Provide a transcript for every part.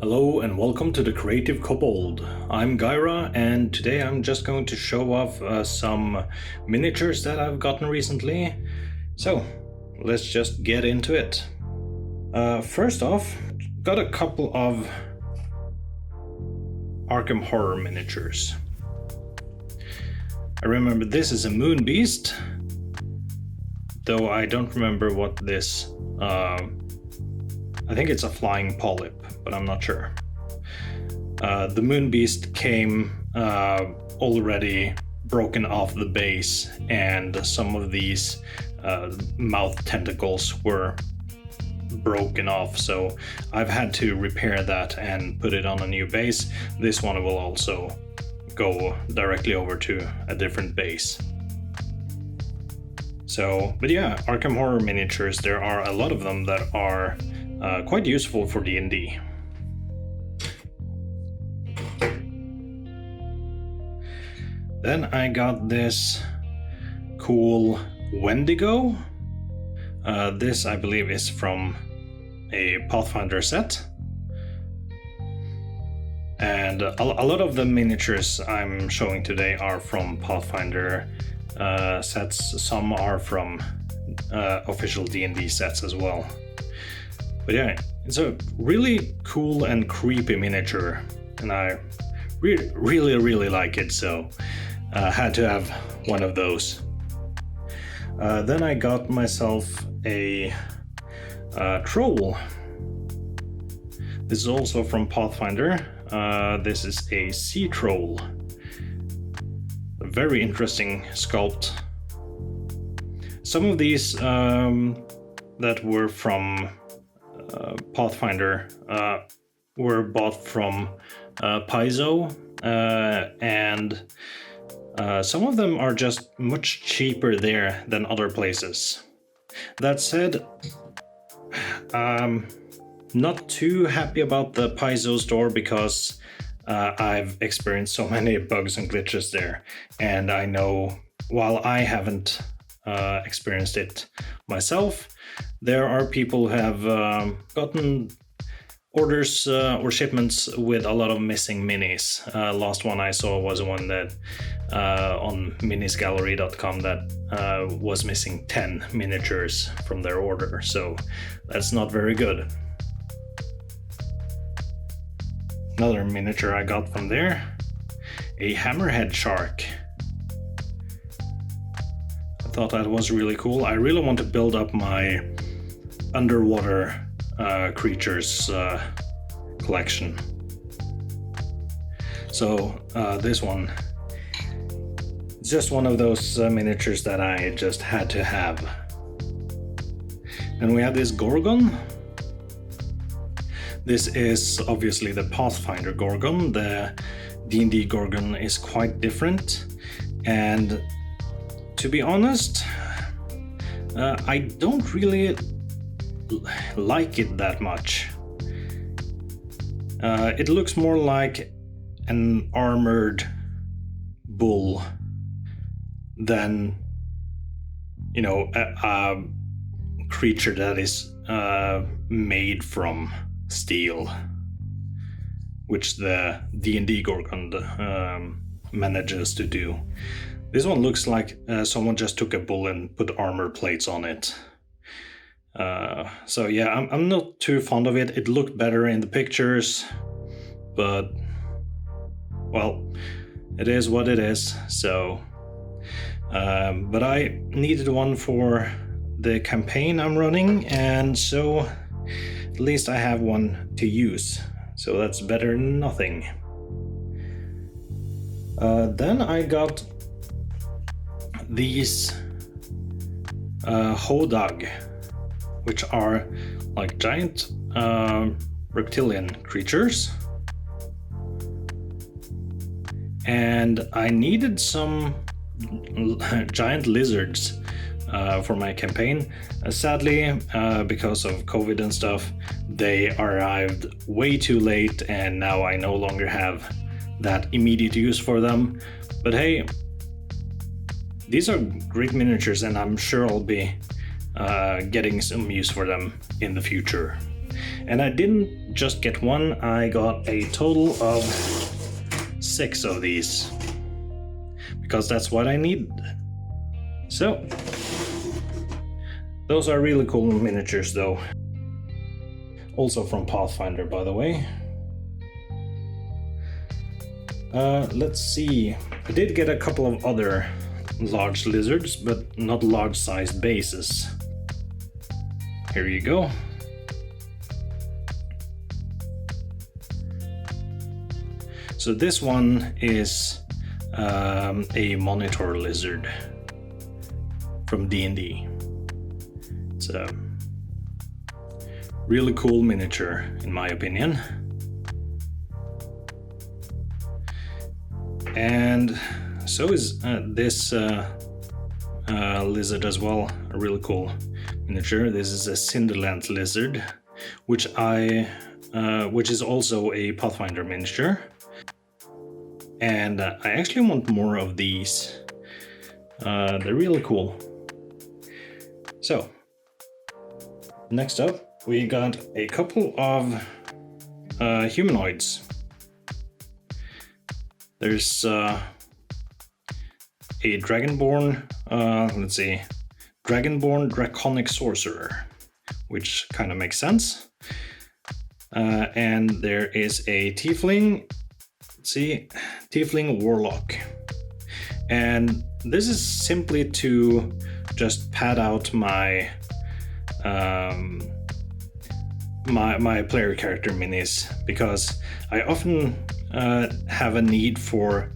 Hello and welcome to the Creative Kobold. I'm Gyra and today I'm just going to show off some miniatures that I've gotten recently. So let's just get into it. First off, got a couple of Arkham horror miniatures. I remember this is a moon beast, though I don't remember what this I think it's a flying polyp, but I'm not sure. The moon beast came already broken off the base, and some of these mouth tentacles were broken off, so I've had to repair that and put it on a new base. This one will also go directly over to a different base. So, but yeah, Arkham Horror miniatures, there are a lot of them that are quite useful for D&D. Then I got this cool Wendigo. This I believe is from a Pathfinder set. And a lot of the miniatures I'm showing today are from Pathfinder sets. Some are from official D&D sets as well. But yeah, it's a really cool and creepy miniature, and I really like it, so had to have one of those. Then I got myself a troll. This is also from Pathfinder. This is a sea troll. A very interesting sculpt. Some of these that were from Pathfinder were bought from Paizo, and some of them are just much cheaper there than other places. That said, not too happy about the Paizo store because I've experienced so many bugs and glitches there, and I know while I haven't experienced it myself, there are people who have gotten orders or shipments with a lot of missing minis. Last one I saw was one that on minisgallery.com that was missing 10 miniatures from their order, so that's not very good. Another miniature I got from there, a Hammerhead Shark. I thought that was really cool. I really want to build up my underwater creatures collection. So this one is just one of those miniatures that I just had to have. And we have this Gorgon. This is obviously the Pathfinder Gorgon. The D&D Gorgon is quite different, and to be honest, I don't really like it that much. It looks more like an armored bull than, you know, a creature that is made from steel, which the D&D Gorgon manages to do. This one looks like someone just took a bull and put armor plates on it. So yeah, I'm not too fond of it. It looked better in the pictures, but well, it is what it is. So, but I needed one for the campaign I'm running, and so at least I have one to use. So that's better than nothing. Then I got these Hodag, which are like giant reptilian creatures. And I needed some giant lizards for my campaign. Sadly, because of COVID and stuff, they arrived way too late, and now I no longer have that immediate use for them. But hey, these are great miniatures, and I'm sure I'll be getting some use for them in the future. And I didn't just get one, I got a total of 6 of these. Because that's what I needed. So, those are really cool miniatures though. Also from Pathfinder, by the way. Let's see. I did get a couple of other large lizards, but not large-sized bases. Here you go. So this one is a monitor lizard from D&D. It's a really cool miniature, in my opinion. And so is this lizard as well, a really cool miniature. This is a Cinderland lizard, which is also a Pathfinder miniature. And I actually want more of these. They're really cool. So, next up, we got a couple of humanoids. There's a Dragonborn, let's see, Dragonborn Draconic Sorcerer, which kind of makes sense. And there is a Tiefling, let's see, Tiefling Warlock. And this is simply to just pad out my my player character minis, because I often have a need for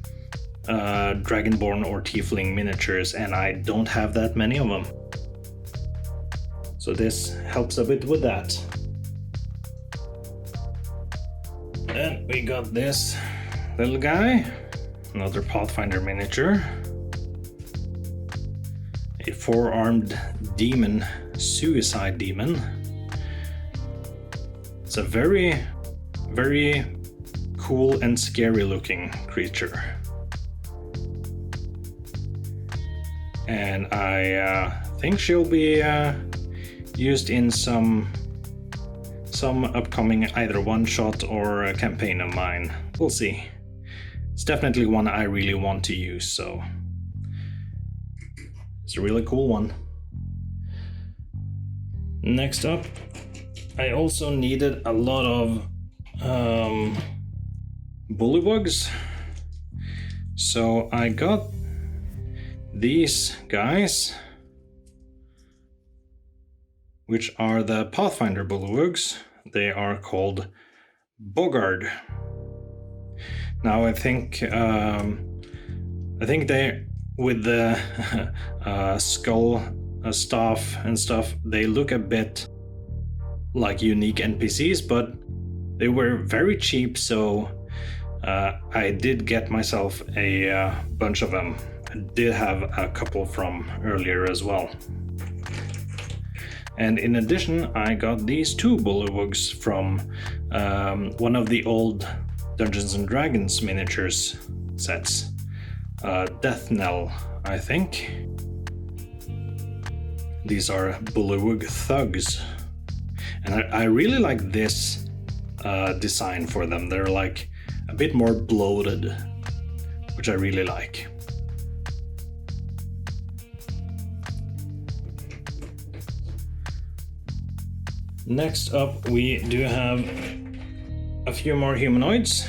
Dragonborn or Tiefling miniatures, and I don't have that many of them. So this helps a bit with that. Then we got this little guy, another Pathfinder miniature. A 4-armed demon, suicide demon. It's a very, very cool and scary looking creature. And I think she'll be used in some upcoming either one-shot or a campaign of mine. We'll see. It's definitely one I really want to use, so it's a really cool one. Next up, I also needed a lot of bullywugs, so I got these guys, which are the Pathfinder bullywugs. They are called Bogard. Now I think they, with the skull staff and stuff, they look a bit like unique NPCs, but they were very cheap, so I did get myself a bunch of them. I did have a couple from earlier as well. And in addition, I got these 2 bullywugs from one of the old Dungeons and Dragons miniatures sets. Death Knell, I think. These are bullywug thugs. And I really like this design for them. They're like a bit more bloated, which I really like. Next up, we do have a few more humanoids.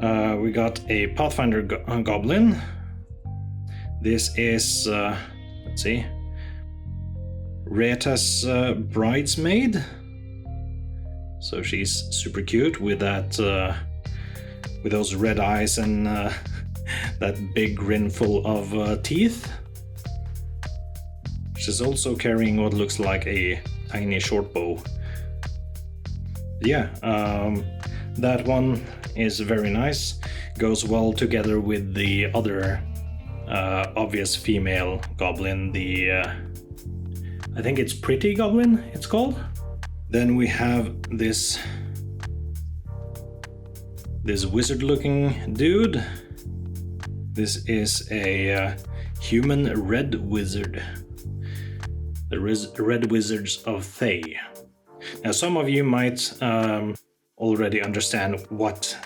We got a Pathfinder Goblin. This is, let's see, Reta's bridesmaid. So she's super cute with that, with those red eyes and that big grin full of teeth. She's also carrying what looks like a tiny short bow. Yeah, that one is very nice. Goes well together with the other obvious female goblin, the I think it's Pretty Goblin it's called. Then we have this wizard looking dude. This is a human red wizard. The Red Wizards of Thay. Now, some of you might already understand what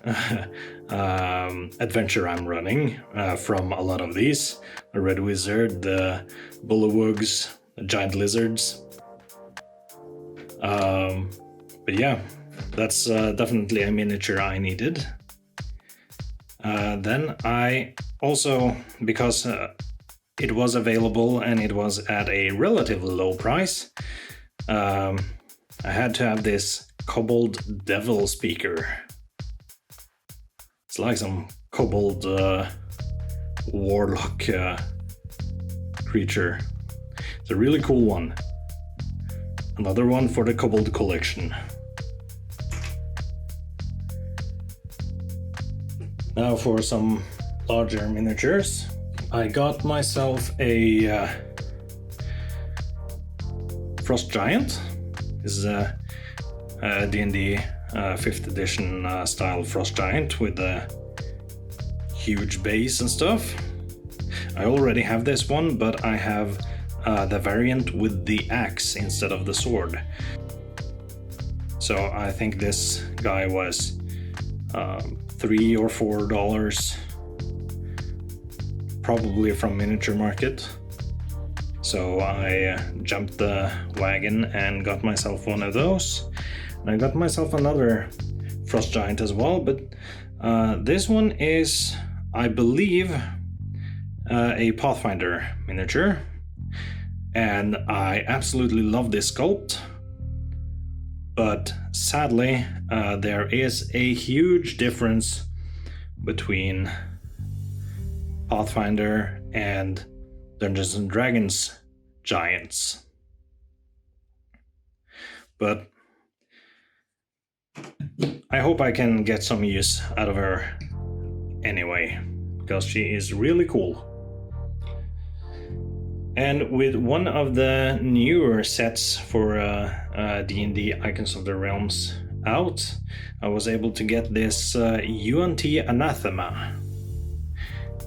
adventure I'm running from a lot of these. The Red Wizard, the Bullywugs, the Giant Lizards. But yeah, that's definitely a miniature I needed. Then I also, because it was available and it was at a relatively low price, I had to have this Kobold Devil Speaker. It's like some Kobold Warlock creature. It's a really cool one. Another one for the Kobold collection. Now for some larger miniatures. I got myself a Frost Giant. This is a D&D 5th edition style Frost Giant with a huge base and stuff. I already have this one, but I have the variant with the axe instead of the sword. So I think this guy was $3 or $4, probably from Miniature Market. So I jumped the wagon and got myself one of those. And I got myself another Frost Giant as well, but this one is, I believe, a Pathfinder miniature. And I absolutely love this sculpt. But sadly, there is a huge difference between Pathfinder and Dungeons and Dragons giants. But I hope I can get some use out of her anyway, because she is really cool. And with one of the newer sets for D&D Icons of the Realms out, I was able to get this UNT Anathema.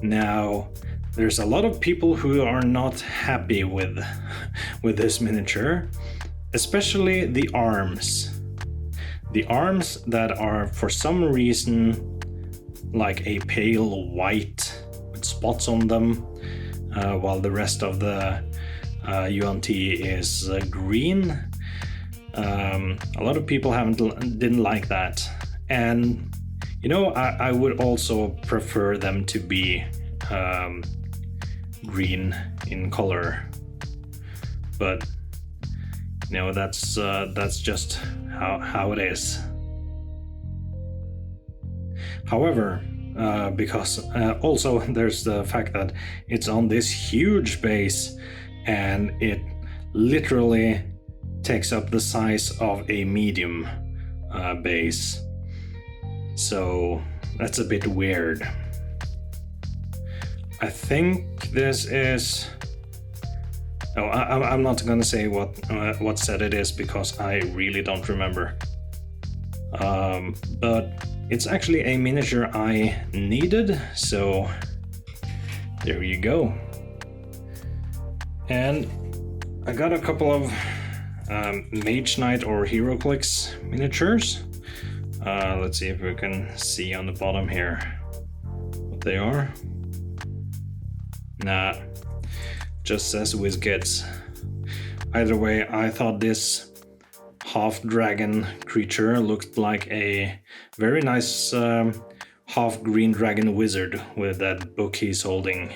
Now, there's a lot of people who are not happy with this miniature, especially the arms. The arms that are for some reason like a pale white with spots on them, while the rest of the UNT is green. A lot of people didn't like that, and you know, I would also prefer them to be green in color, but you know, that's just how it is. However, because also there's the fact that it's on this huge base and it literally takes up the size of a medium base. So that's a bit weird. I think this is... Oh, I'm not gonna say what set it is because I really don't remember. But it's actually a miniature I needed, so there you go. And I got a couple of Mage Knight or HeroClix miniatures. Let's see if we can see on the bottom here what they are. Nah, just says WizKids. Either way, I thought this half-dragon creature looked like a very nice half-green dragon wizard with that book he's holding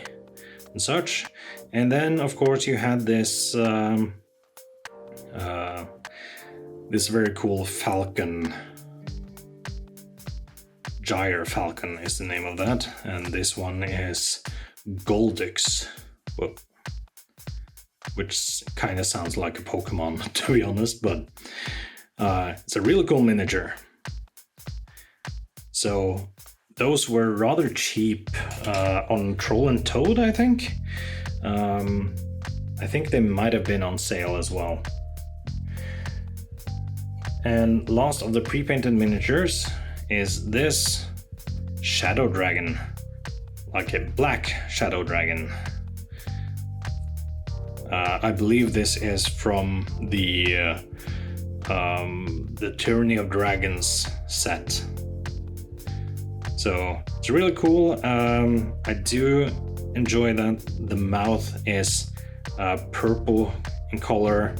and such. And then, of course, you had this this very cool falcon. Gyre Falcon is the name of that, and this one is Goldix. Whoa. Which kind of sounds like a Pokemon, to be honest, but it's a really cool miniature. So those were rather cheap on Troll and Toad, I think. I think they might have been on sale as well. And last of the pre-painted miniatures is this Shadow Dragon, like a black Shadow Dragon. I believe this is from the the Tyranny of Dragons set. So it's really cool. I do enjoy that the mouth is purple in color,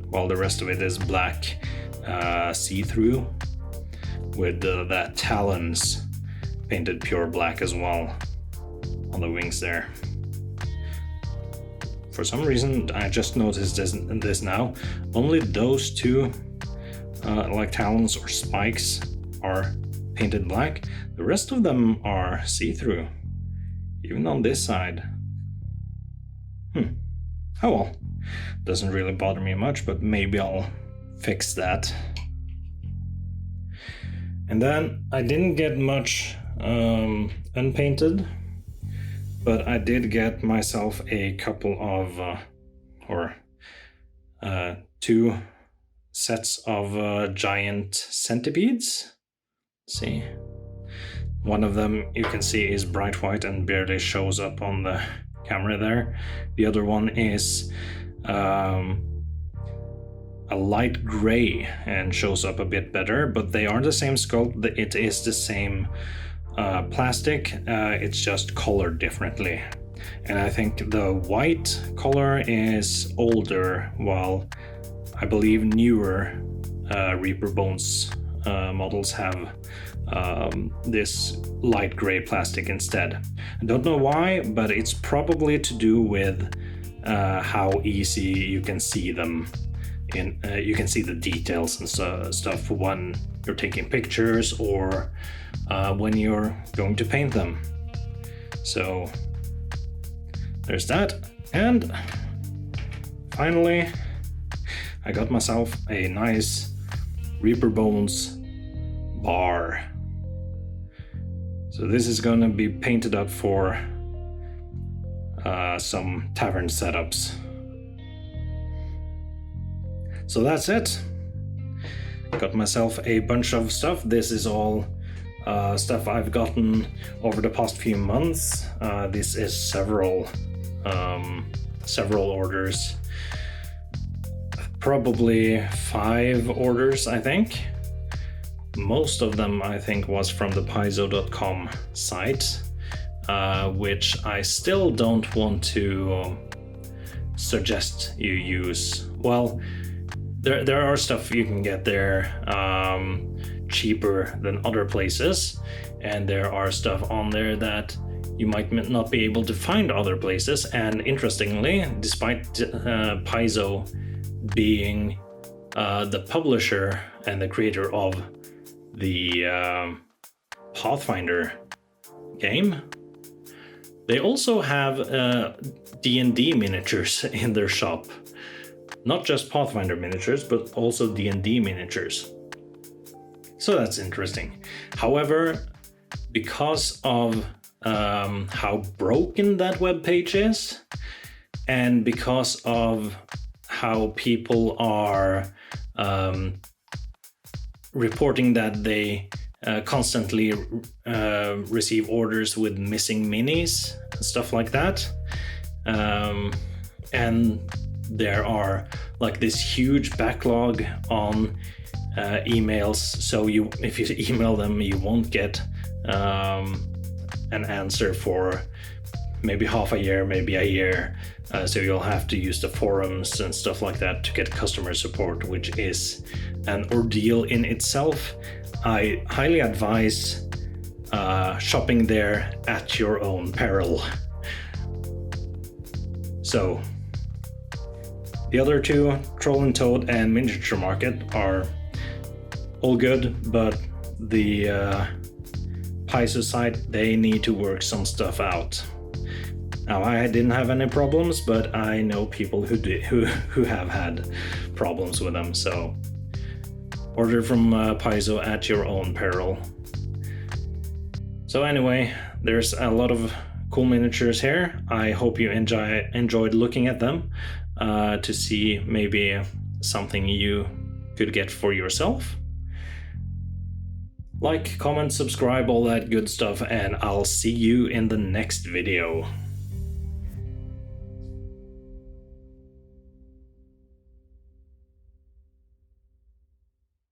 while the rest of it is black, see-through, with the talons painted pure black as well on the wings there. For some reason, I just noticed this now. Only those two, like talons or spikes, are painted black. The rest of them are see-through, even on this side. Oh well, doesn't really bother me much, but maybe I'll fix that. And then I didn't get much unpainted, but I did get myself a couple of, two sets of giant centipedes. Let's see. One of them you can see is bright white and barely shows up on the camera there. The other one is a light gray and shows up a bit better, but they are the same sculpt. It is the same plastic, it's just colored differently. And I think the white color is older, while I believe newer Reaper Bones models have this light gray plastic instead. I don't know why, but it's probably to do with how easy you can see them. You can see the details and stuff when you're taking pictures or when you're going to paint them. So there's that. And finally, I got myself a nice Reaper Bones bar. So this is gonna be painted up for some tavern setups. So that's it. Got myself a bunch of stuff. This is all stuff I've gotten over the past few months. This is several orders. Probably 5 orders, I think. Most of them, I think, was from the Paizo.com site, which I still don't want to suggest you use. Well, there are stuff you can get there cheaper than other places, and there are stuff on there that you might not be able to find other places. And interestingly, despite Paizo being the publisher and the creator of the Pathfinder game, they also have D&D miniatures in their shop. Not just Pathfinder miniatures, but also D&D miniatures. So that's interesting. However, because of how broken that webpage is, and because of how people are reporting that they constantly receive orders with missing minis and stuff like that, and there are like this huge backlog on emails, so if you email them, you won't get an answer for maybe half a year, maybe a year, so you'll have to use the forums and stuff like that to get customer support, which is an ordeal in itself. I highly advise shopping there at your own peril. So the other two, Troll and Toad and Miniature Market, are all good, but the Paizo site, they need to work some stuff out. Now, I didn't have any problems, but I know people who have had problems with them, so order from Paizo at your own peril. So anyway, there's a lot of cool miniatures here. I hope you enjoyed looking at them to see maybe something you could get for yourself. Like, comment, subscribe, all that good stuff, and I'll see you in the next video.